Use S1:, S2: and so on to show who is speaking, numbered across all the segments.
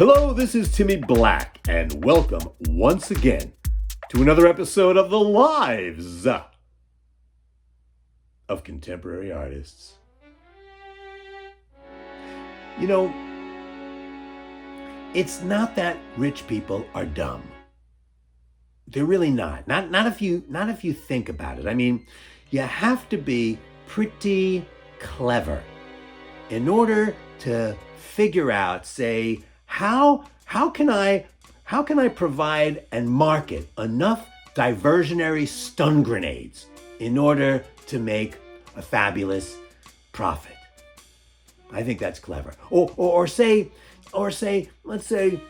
S1: Hello, this is Timmy Black, and welcome once again to another episode of The Lives of Contemporary Artists. You know, it's not that rich people are dumb. They're really not. Not if you think about it. I mean, you have to be pretty clever in order to figure out, say, how can I provide and market enough diversionary stun grenades in order to make a fabulous profit? I think that's clever. Or say, let's say,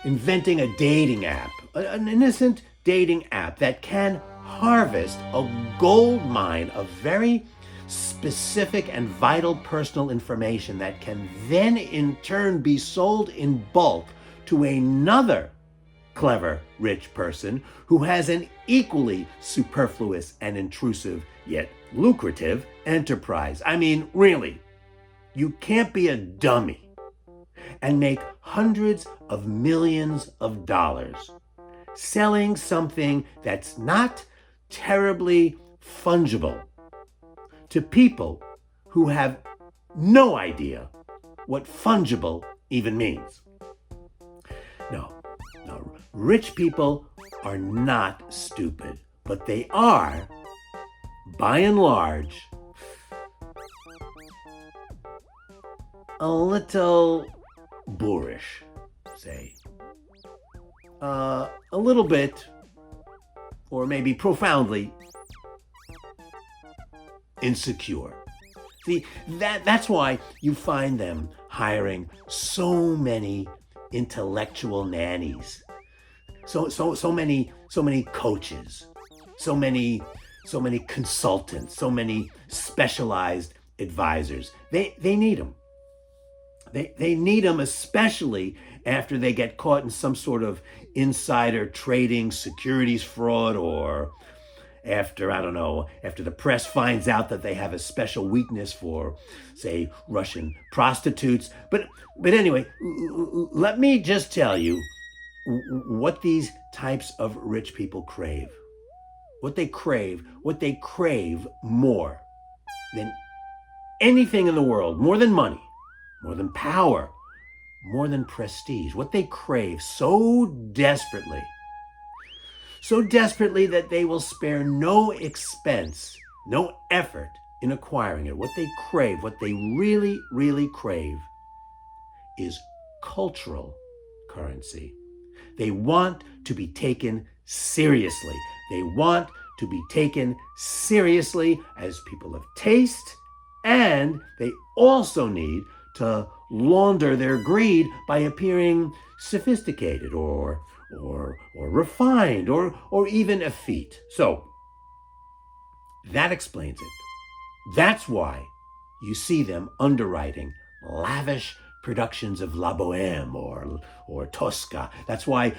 S1: inventing a dating app, an innocent dating app that can harvest a gold mine of very specific and vital personal information that can then in turn be sold in bulk to another clever rich person who has an equally superfluous and intrusive yet lucrative enterprise. I mean, really, you can't be a dummy and make hundreds of millions of dollars selling something that's not terribly fungible to people who have no idea what fungible even means. No, rich people are not stupid, but they are, by and large, a little boorish, say. A little bit, or maybe profoundly, insecure. See, that's why you find them hiring so many intellectual nannies, so many coaches, so many consultants, so many specialized advisors. They need them. They need them, especially after they get caught in some sort of insider trading, securities fraud, or after the press finds out that they have a special weakness for, say, Russian prostitutes. But anyway, let me just tell you what these types of rich people crave. What they crave more than anything in the world, more than money, more than power, more than prestige. What they crave so desperately that they will spare no expense, no effort in acquiring it. What they crave, what they really, really crave, is cultural currency. They want to be taken seriously. They want to be taken seriously as people of taste, and they also need to launder their greed by appearing sophisticated or refined or even effete. So that explains it. That's why you see them underwriting lavish productions of La Boheme or Tosca. That's why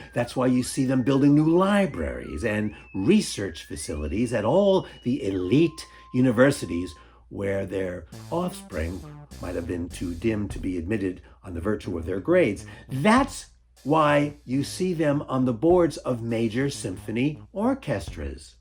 S1: you see them building new libraries and research facilities at all the elite universities where their offspring might have been too dim to be admitted on the virtue of their grades. That's why you see them on the boards of major symphony orchestras.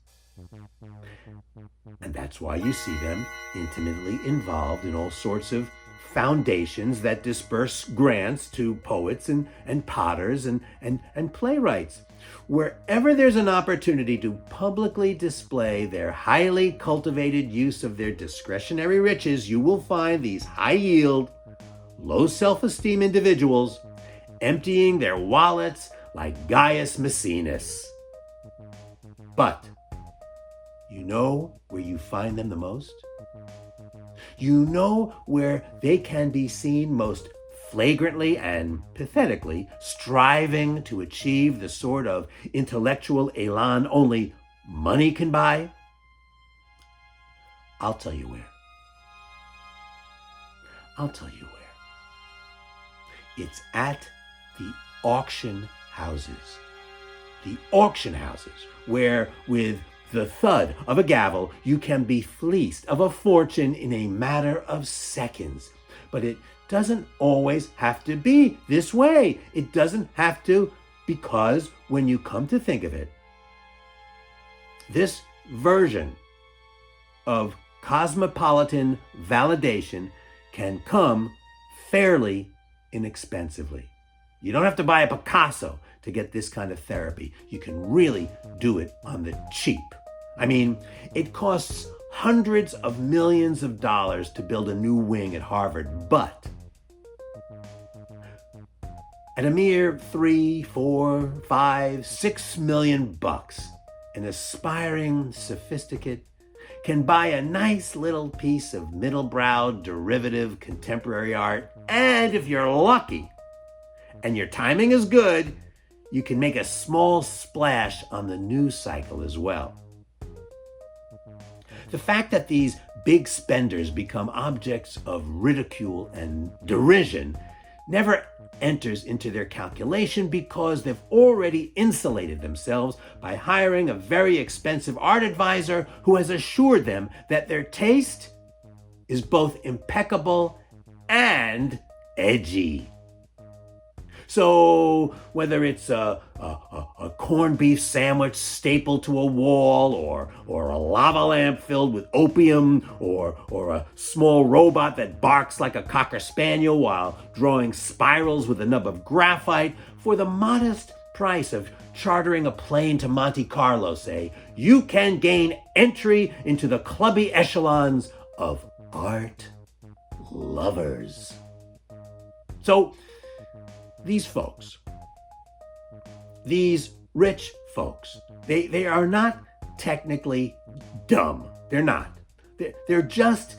S1: And that's why you see them intimately involved in all sorts of foundations that disperse grants to poets and potters and playwrights. Wherever there's an opportunity to publicly display their highly cultivated use of their discretionary riches, you will find these high-yield, low self-esteem individuals emptying their wallets like Gaius Maecenas. But you know where you find them the most? You know where they can be seen most flagrantly and pathetically striving to achieve the sort of intellectual elan only money can buy? I'll tell you where. It's at the auction houses. The auction houses, where with the thud of a gavel, you can be fleeced of a fortune in a matter of seconds. But it doesn't always have to be this way. It doesn't have to, because when you come to think of it, this version of cosmopolitan validation can come fairly inexpensively. You don't have to buy a Picasso to get this kind of therapy. You can really do it on the cheap. I mean, it costs hundreds of millions of dollars to build a new wing at Harvard, but at a mere 3, 4, 5, 6 million bucks, an aspiring sophisticate can buy a nice little piece of middle-brow derivative contemporary art, and if you're lucky and your timing is good, you can make a small splash on the news cycle as well. The fact that these big spenders become objects of ridicule and derision never enters into their calculation because they've already insulated themselves by hiring a very expensive art advisor who has assured them that their taste is both impeccable and edgy. So whether it's a corned beef sandwich stapled to a wall, or a lava lamp filled with opium, or a small robot that barks like a cocker spaniel while drawing spirals with a nub of graphite, for the modest price of chartering a plane to Monte Carlo, say, you can gain entry into the clubby echelons of art lovers. So these folks, these rich folks, they are not technically dumb. They're not. They're just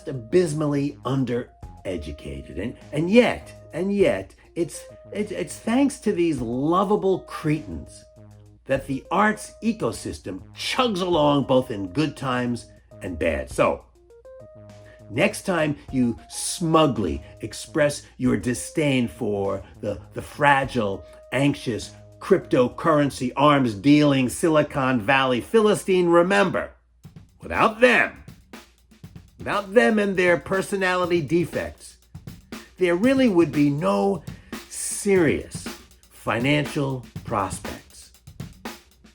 S1: abysmally undereducated. And yet it's thanks to these lovable cretins that the arts ecosystem chugs along both in good times and bad. So next time you smugly express your disdain for the fragile, anxious, cryptocurrency arms-dealing Silicon Valley Philistine, remember, without them and their personality defects, there really would be no serious financial prospects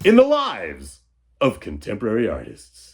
S1: in the lives of contemporary artists.